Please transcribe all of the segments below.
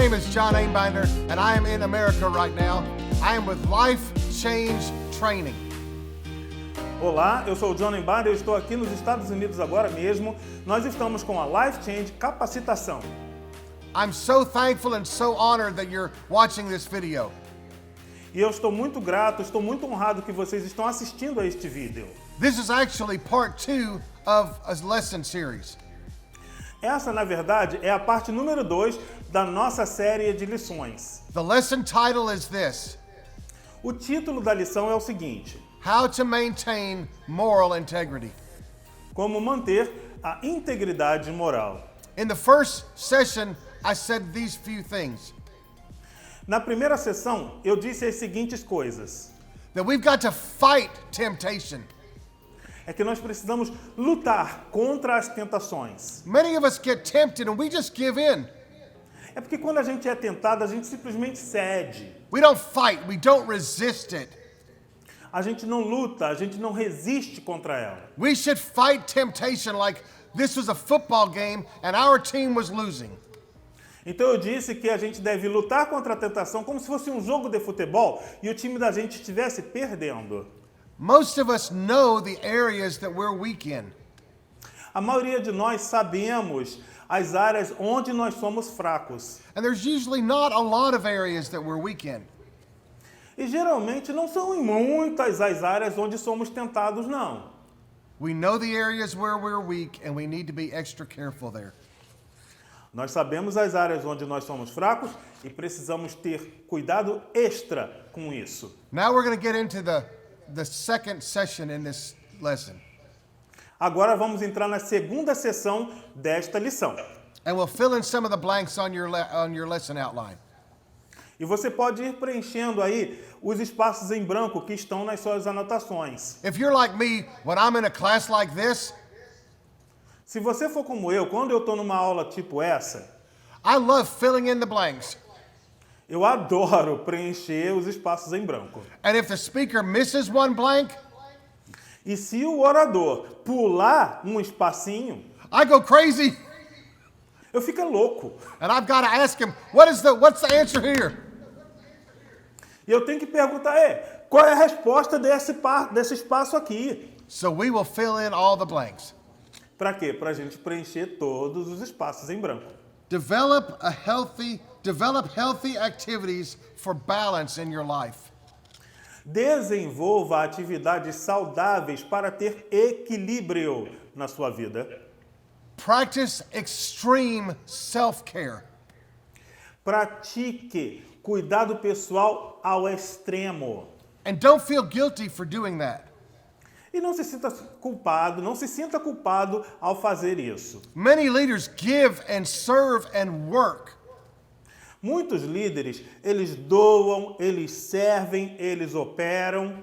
name is John Einbinder, and I am in America right now. I am with Life Change Training. Olá, eu sou o John Einbinder, eu estou aqui nos Estados Unidos agora mesmo. Nós estamos com a Life Change Capacitação. I'm so thankful and so honored that you're watching this video. E eu estou muito grato, estou muito honrado que vocês estão assistindo a este vídeo. This is actually part 2 of a lesson series. Essa, na verdade, é a parte número 2 da nossa série de lições. The lesson title is this: O título da lição é o seguinte: How to Maintain Moral Integrity. Como manter a integridade moral. In the first session, I said these few things. Na primeira sessão, eu disse as seguintes coisas. That we've got to fight temptation. É que nós precisamos lutar contra as tentações. Many of us get tempted and we just give in. É porque quando a gente é tentado, a gente simplesmente cede. We don't fight, we don't resist it. A gente não luta, a gente não resiste contra ela. We should fight temptation like this was a football game and our team was losing. Então eu disse que a gente deve lutar contra a tentação como se fosse um jogo de futebol e o time da gente estivesse perdendo. Most of us know the areas that we're weak in. A maioria de nós sabemos as áreas onde nós somos fracos. And there's usually not a lot of areas that we're weak in. E geralmente não são em muitas as áreas onde somos tentados, não. We know the areas where we're weak and we need to be extra careful there. Nós sabemos as áreas onde nós somos fracos e precisamos ter cuidado extra com isso. Now we're going to get into the second session in this lesson. Agora vamos entrar na segunda sessão desta lição. And we'll fill in some of the blanks on your lesson outline. E você pode ir preenchendo aí os espaços em branco que estão nas suas anotações. If you're like me, when I'm in a class like this, Se você for como eu, quando eu estou numa aula tipo essa, I love filling in the blanks. eu adoro preencher os espaços em branco. And if the speaker misses one blank, E se o orador pular um espacinho, I go crazy. eu fico louco. And I've got to ask him, what's the answer here? E eu tenho que perguntar, qual é a resposta desse espaço aqui? So we will fill in all the blanks. Para quê? Para a gente preencher todos os espaços em branco. Develop healthy activities for balance in your life. Desenvolva atividades saudáveis para ter equilíbrio na sua vida. Practice extreme self-care. Pratique cuidado pessoal ao extremo. And don't feel guilty for doing that. E não se sinta culpado ao fazer isso. Many leaders give and serve and work. Muitos líderes, eles doam, eles servem, eles operam.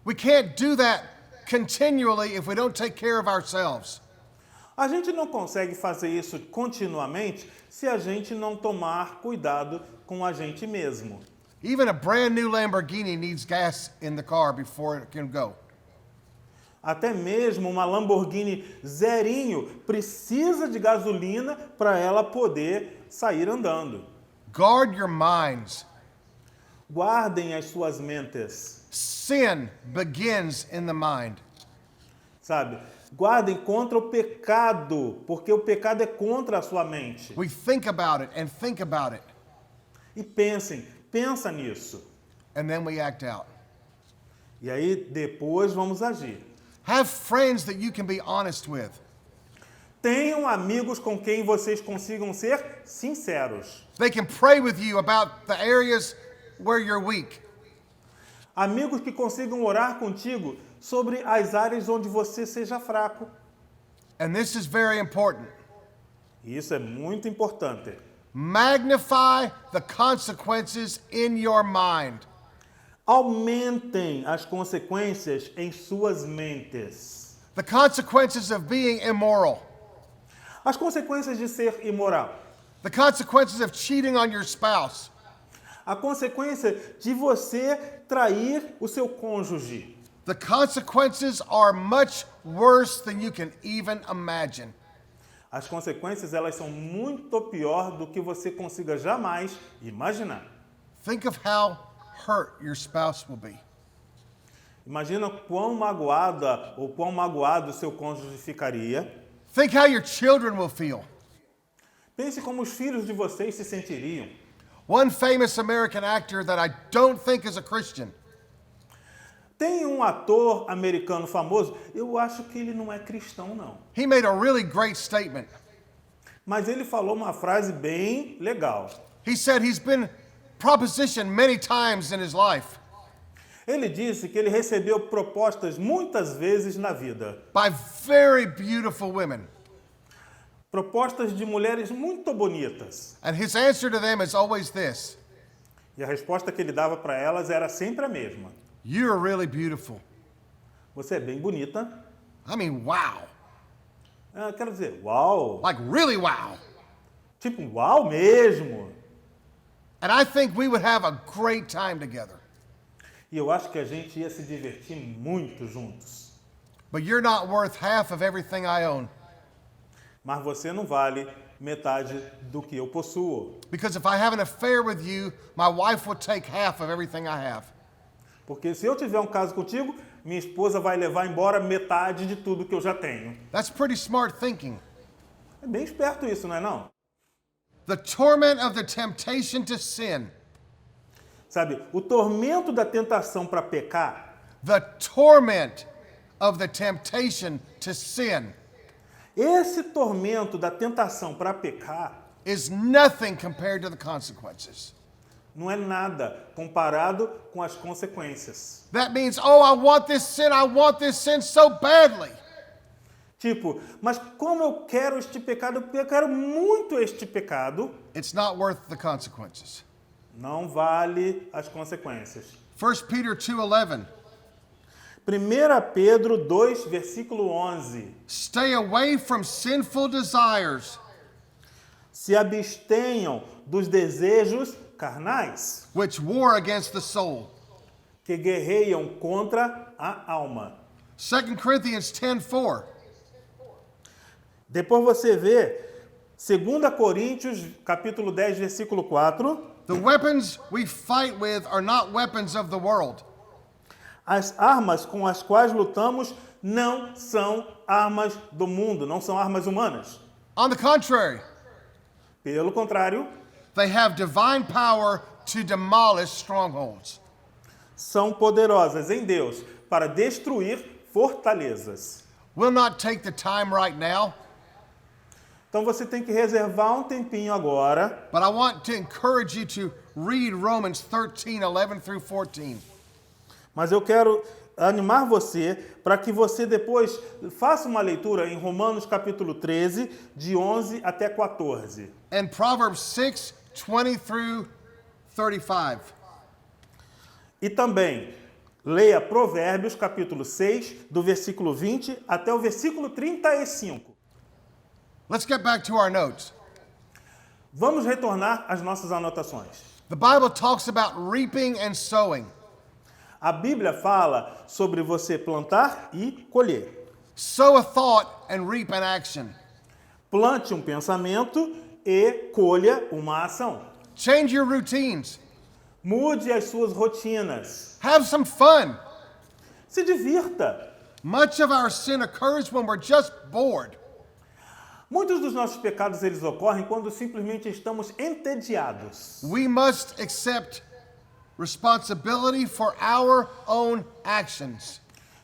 We can't do that continually if we don't take care of ourselves. A gente não consegue fazer isso continuamente se a gente não tomar cuidado com a gente mesmo. Even a brand new Lamborghini needs gas in the car before it can go. Até mesmo uma Lamborghini zerinho precisa de gasolina para ela poder sair andando. Guard your minds. Guardem as suas mentes. Sin begins in the mind. Sabe? Guardem contra o pecado, porque o pecado é contra a sua mente. We think about it and think about it, E pensa nisso. and then we act out. E aí depois vamos agir. Have friends that you can be honest with. Tenham amigos com quem vocês consigam ser sinceros. They can pray with you about the areas where you're weak. Amigos que consigam orar contigo sobre as áreas onde você seja fraco. And this is very important. E isso é muito importante. Magnify the consequences in your mind. Aumentem as consequências em suas mentes. The consequences of being immoral. As consequências de ser imoral. The consequences of cheating on your spouse. A consequência de você trair o seu cônjuge. The consequences are much worse than you can even imagine. As consequências, elas são muito pior do que você consiga jamais imaginar. Think of how hurt your spouse will be. Imagina quão magoada ou quão magoado seu cônjuge ficaria. Think how your children will feel. Pense como os filhos de vocês se sentiriam. One famous American actor that I don't think is a Christian. Tem um ator americano famoso, eu acho que ele não é cristão, não. He made a really great statement. Mas ele falou uma frase bem legal. He said he's been propositioned many times in his life Ele disse que ele recebeu propostas muitas vezes na vida. by very beautiful women. Propostas de mulheres muito bonitas. And his answer to them is always this: E a resposta que ele dava para elas era sempre a mesma. "You're really beautiful." Você é bem bonita. I mean, wow. Quero dizer, uau. Like really wow. Tipo, uau mesmo. And I think we would have a great time together. E eu acho que a gente ia se divertir muito juntos. But you're not worth half of everything I own. Mas você não vale metade do que eu possuo. Because if I have an affair with you, my wife will take half of everything I have. Porque se eu tiver um caso contigo, minha esposa vai levar embora metade de tudo que eu já tenho. That's pretty smart thinking. É bem esperto isso, não é não? The torment of the temptation to sin. Sabe, o tormento da tentação para pecar, The torment of the temptation to sin esse tormento da tentação para pecar is nothing compared to the consequences. não é nada comparado com as consequências. That means, oh, I want this sin so badly. Tipo, mas como eu quero este pecado, eu quero muito este pecado, It's not worth the consequences. não vale as consequências. 1 Peter 2:11. 1 Pedro 2, versículo 11. Stay away from sinful desires, Se abstenham dos desejos carnais, which war against the soul. que guerreiam contra a alma. 2 Corinthians 10:4. Depois você vê 2 Coríntios, capítulo 10, versículo 4. The weapons we fight with are not weapons of the world. As armas com as quais lutamos não são armas do mundo, não são armas humanas. On the contrary, Pelo contrário, they have divine power to demolish strongholds. são poderosas em Deus para destruir fortalezas. We'll not take the time right now, Então você tem que reservar um tempinho agora, but I want to encourage you to read Romans 13:11 through 14. mas eu quero animar você para que você depois faça uma leitura em Romanos capítulo 13, de 11 até 14. And Proverbs 6:20 through 35. E também leia Provérbios capítulo 6, do versículo 20 até o versículo 35. Let's get back to our notes. Vamos retornar às nossas anotações. The Bible talks about reaping and sowing. A Bíblia fala sobre você plantar e colher. Sow a thought and reap an action. Plante um pensamento e colha uma ação. Change your routines. Mude as suas rotinas. Have some fun. Se divirta. Much of our sin occurs when we're just bored. Muitos dos nossos pecados eles ocorrem quando simplesmente estamos entediados. We must accept responsibility for our own actions.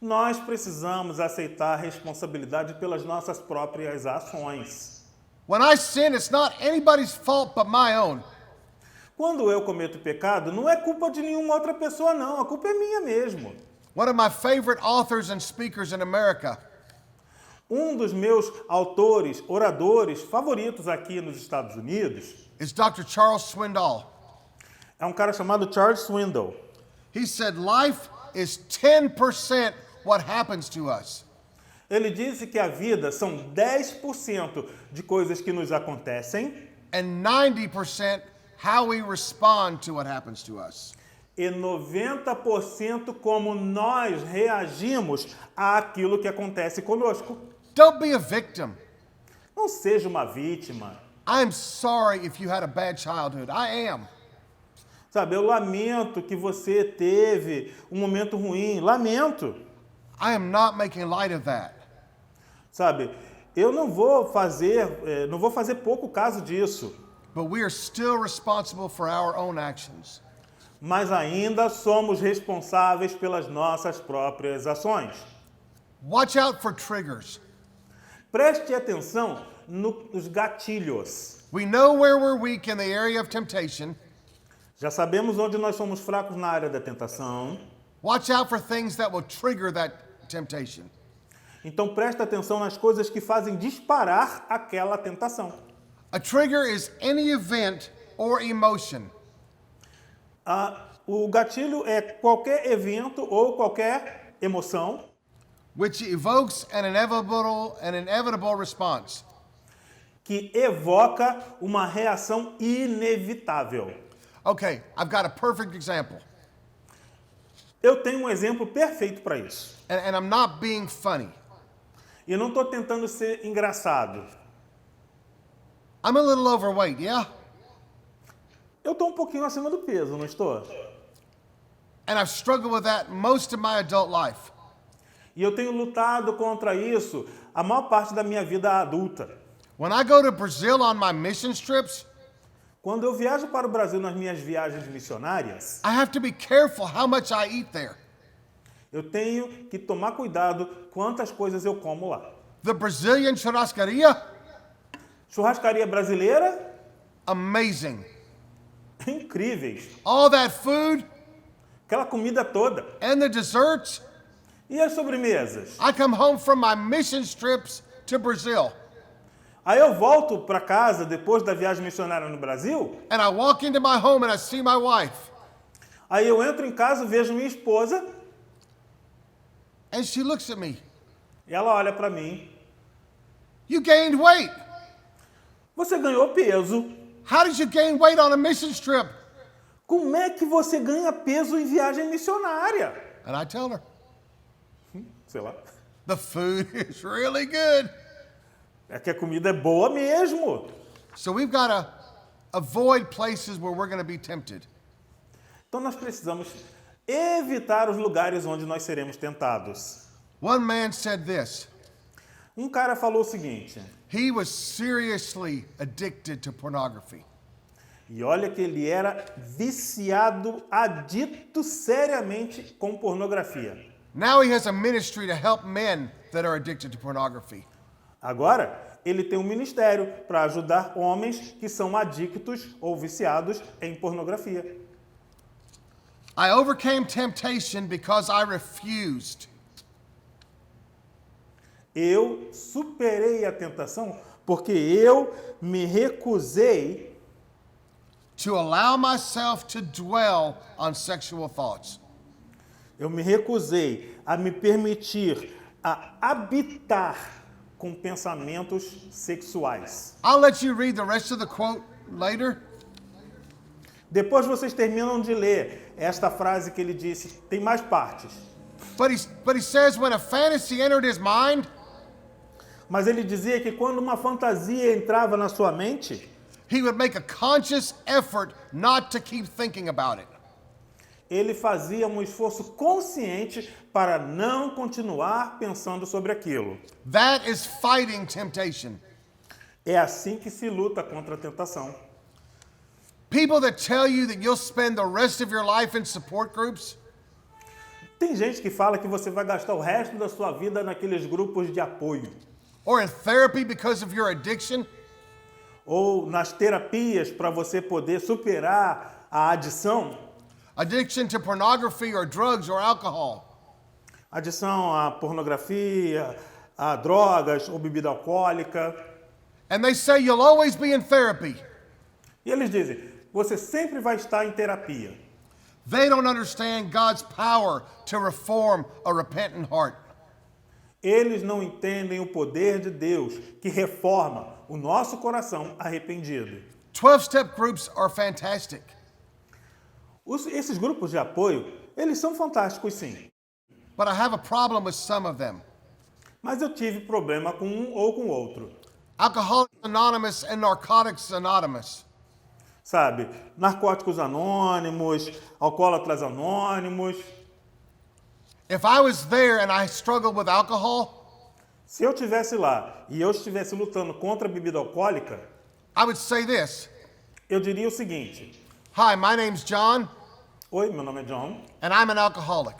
Nós precisamos aceitar a responsabilidade pelas nossas próprias ações. When I sin, it's not anybody's fault but my own. Quando eu cometo pecado, não é culpa de nenhuma outra pessoa, não. A culpa é minha mesmo. One of my favorite authors and speakers in America, Um dos meus autores, oradores favoritos aqui nos Estados Unidos is Dr. Charles Swindoll. é um cara chamado Charles Swindoll. He said life is 10% what happens to us. Ele disse que a vida são 10% de coisas que nos acontecem And 90% how we respond to what happens to us. e 90% como nós reagimos àquilo que acontece conosco. Don't be a victim. Não seja uma vítima. I'm sorry if you had a bad childhood. I am. Sabe, eu lamento que você teve um momento ruim. Lamento. I am not making light of that. Sabe, eu não vou fazer pouco caso disso. But we are still responsible for our own actions. Mas ainda somos responsáveis pelas nossas próprias ações. Watch out for triggers. Preste atenção nos gatilhos. We know where we're weak in the area of temptation. Já sabemos onde nós somos fracos na área da tentação. Watch out for things that will trigger that temptation. Então preste atenção nas coisas que fazem disparar aquela tentação. A trigger is any event or emotion O gatilho é qualquer evento ou qualquer emoção which evokes an inevitable response. que evoca uma reação inevitável. Okay, I've got a perfect example. Eu tenho um exemplo perfeito para isso. And I'm not being funny. E eu não estou tentando ser engraçado. I'm a little overweight, yeah? Eu estou um pouquinho acima do peso, não estou? And I've struggled with that most of my adult life. E eu tenho lutado contra isso a maior parte da minha vida adulta. When I go to Brazil on my mission trips, Quando eu viajo para o Brasil nas minhas viagens missionárias, I have to be careful how much I eat there. eu tenho que tomar cuidado quantas coisas eu como lá. The Brazilian churrascaria, Churrascaria brasileira, amazing. incríveis. All that food Aquela comida toda. and the desserts. E as sobremesas? I come home from my mission trips to Brazil, Aí eu volto para casa depois da viagem missionária no Brasil, and I walk into my home and I see my wife, aí eu entro em casa, vejo minha esposa, and she looks at me. e ela olha para mim. You gained weight. Você ganhou peso. How did you gain weight on a mission trip? Como é que você ganha peso em viagem missionária? And I tell her, Sei lá. the food is really good. É que a comida é boa mesmo. So we've got to avoid places where we're going to be tempted. Então nós precisamos evitar os lugares onde nós seremos tentados. One man said this. Um cara falou o seguinte, He was seriously addicted to pornography. e olha que ele era viciado, adicto seriamente com pornografia. Now he has a ministry to help men that are addicted to pornography. Agora, ele tem um ministério para ajudar homens que são adictos ou viciados em pornografia. I overcame temptation because I refused. Eu superei a tentação porque eu me recusei To allow myself to dwell on sexual thoughts. Eu me recusei a me permitir a habitar com pensamentos sexuais. I'll let you read the rest of the quote later. Depois vocês terminam de ler esta frase que ele disse, tem mais partes. But he says when a fantasy entered his mind, Mas ele dizia que quando uma fantasia entrava na sua mente, he would make a conscious effort not to keep thinking about it. ele fazia um esforço consciente para não continuar pensando sobre aquilo. That is fighting temptation. É assim que se luta contra a tentação. People that tell you that you'll spend the rest of your life in support groups, Tem gente que fala que você vai gastar o resto da sua vida naqueles grupos de apoio, or in therapy because of your addiction, ou nas terapias para você poder superar a adição, addiction to pornography or drugs or alcohol. adição à pornografia, a drogas ou bebida alcoólica. And they say you'll always be in therapy. E eles dizem, você sempre vai estar em terapia. They don't understand God's power to reform a repentant heart. Eles não entendem o poder de Deus que reforma o nosso coração arrependido. 12-step groups are fantastic. Esses grupos de apoio, eles são fantásticos sim. But I have a problem with some of them. Mas eu tive problema com um ou com outro. Alcoholics Anonymous and Narcotics Anonymous. Sabe? Narcóticos Anônimos, Alcoólatras Anônimos. If I was there and I struggled with alcohol, Se eu estivesse lá e eu estivesse lutando contra a bebida alcoólica, I would say this. eu diria o seguinte: Hi, my name's John, Oi, meu nome é John, and I'm an alcoholic.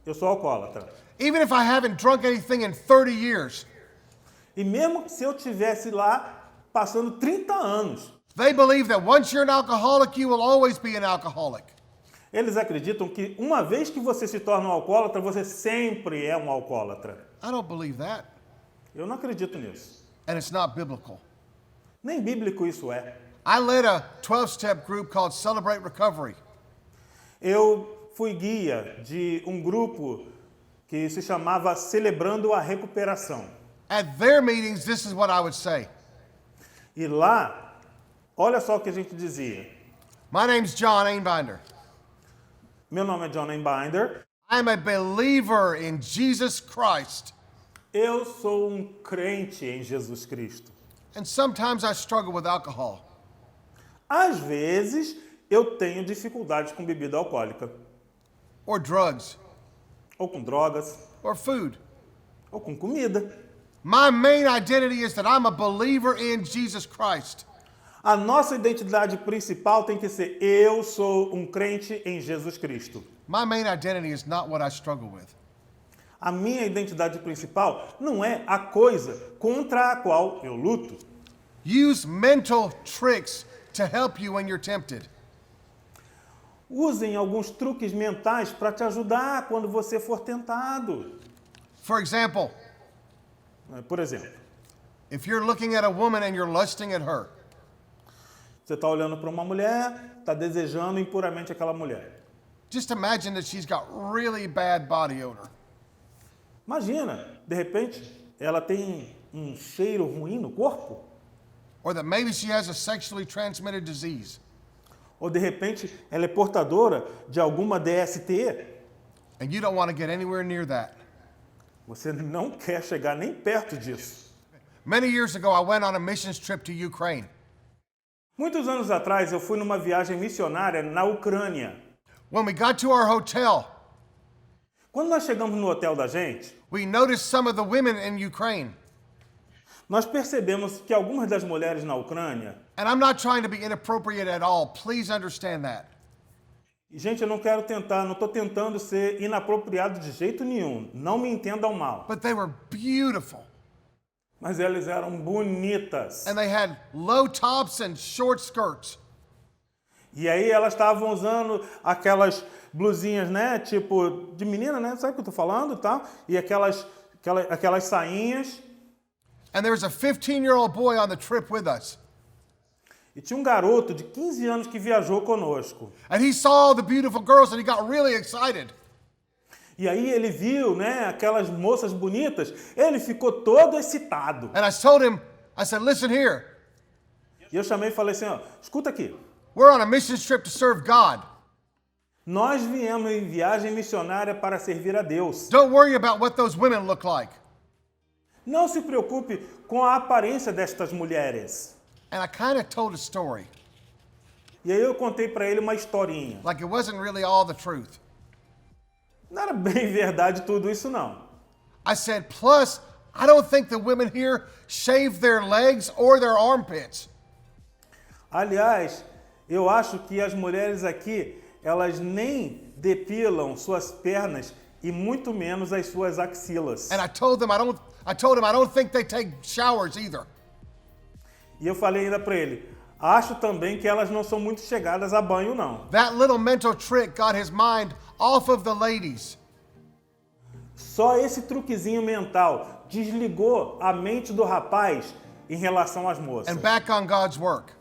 eu sou alcoólatra. Even if I haven't drunk anything in 30 years, E mesmo se eu estivesse lá passando 30 anos, they believe that once you're an alcoholic, you will always be an alcoholic. eles acreditam que uma vez que você se torna um alcoólatra, você sempre é um alcoólatra. I don't believe that, Eu não acredito nisso. and it's not biblical. Nem bíblico isso é. I led a 12-step group called Celebrate Recovery. Eu fui guia de um grupo que se chamava Celebrando a Recuperação. At their meetings, this is what I would say. E lá, olha só o que a gente dizia. My name's John Einbinder. Meu nome é John Einbinder. I'm a believer in Jesus Christ. Eu sou um crente em Jesus Cristo. And sometimes I struggle with alcohol. Às vezes, eu tenho dificuldades com bebida alcoólica, Or drugs. ou com drogas, Or food. ou com comida. My main identity is that I'm a believer in Jesus Christ. A nossa identidade principal tem que ser: eu sou um crente em Jesus Cristo. My main identity is not what I struggle with. A minha identidade principal não é a coisa contra a qual eu luto. Use mental tricks to help you when you're tempted. Usem alguns truques mentais para te ajudar quando você for tentado. For example, Por exemplo, if you're looking at a woman and you're lusting at her, você está olhando para uma mulher, está desejando impuramente aquela mulher. just imagine that she's got really bad body odor. Imagina, de repente, ela tem um cheiro ruim no corpo. Or that maybe she has a sexually transmitted disease. Ou de repente, ela é portadora de alguma DST. And you don't want to get anywhere near that. Você não quer chegar nem perto disso. Many years ago, I went on a missions trip to Ukraine. Muitos anos atrás, eu fui numa viagem missionária na Ucrânia. When we got to our hotel, Quando nós chegamos no hotel da gente, we noticed some of the women in Ukraine. nós percebemos que algumas das mulheres na Ucrânia, And I'm not trying to be inappropriate at all. Please understand that. e, gente, eu não estou tentando ser inapropriado de jeito nenhum, não me entendam mal, But they were beautiful. mas elas eram bonitas. And they had low tops and short skirts. E aí elas estavam usando aquelas blusinhas, né, tipo de menina, né, sabe o que eu tô falando, tá? E aquelas sainhas. And there was a 15-year-old boy on the trip with us. E tinha um garoto de 15 anos que viajou conosco. And he saw all the beautiful girls and he got really excited. E aí ele viu, né, aquelas moças bonitas, ele ficou todo excitado. And I told him, I said, listen here. E eu chamei e falei assim, ó, escuta aqui. We're on a missions trip to serve God. Nós viemos em viagem missionária para servir a Deus. Don't worry about what those women look like. Não se preocupe com a aparência destas mulheres. And I kind of told a story, E aí eu contei para ele uma historinha. like it wasn't really all the truth. Não era bem verdade tudo isso, não. I said, plus, I don't think the women here shave their legs or their armpits. Aliás, eu acho que as mulheres aqui, elas nem depilam suas pernas e muito menos as suas axilas. And I told him I don't think they take showers either. E eu falei ainda para ele, acho também que elas não são muito chegadas a banho, não. That little mental trick got his mind off of the ladies. Só esse truquezinho mental desligou a mente do rapaz em relação às moças. And back on God's work.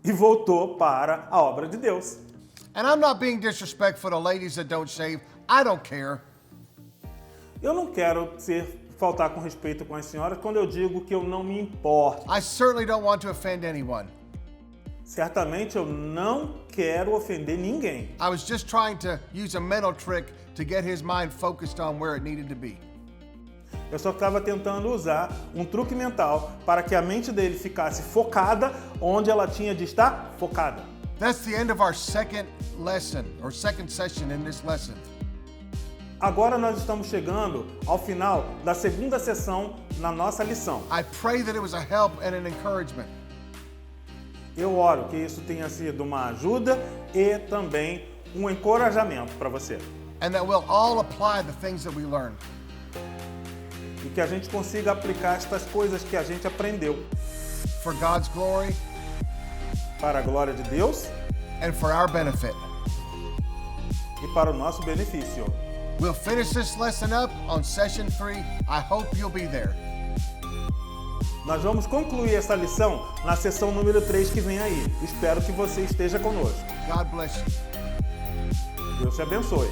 E voltou para a obra de Deus. And I'm not being disrespectful to ladies that don't shave. I don't care. Eu não quero faltar com respeito com as senhoras quando eu digo que eu não me importo. I certainly don't want to offend anyone. Certamente eu não quero ofender ninguém. I was just trying to use a mental trick to get his mind focused on where it needed to be. Eu só estava tentando usar um truque mental para que a mente dele ficasse focada onde ela tinha de estar focada. That's the end of our second lesson, or second session in this lesson. Agora nós estamos chegando ao final da segunda sessão na nossa lição. I pray that it was a help and an encouragement. Eu oro que isso tenha sido uma ajuda e também um encorajamento para você. And that we'll all apply the things that we learned. E que a gente consiga aplicar estas coisas que a gente aprendeu For God's glory para a glória de Deus and for our benefit. e para o nosso benefício. We'll finish this lesson up on session 3. I hope you'll be there. Nós vamos concluir essa lição na sessão número 3 que vem aí. Espero que você esteja conosco. God bless you. Deus te abençoe.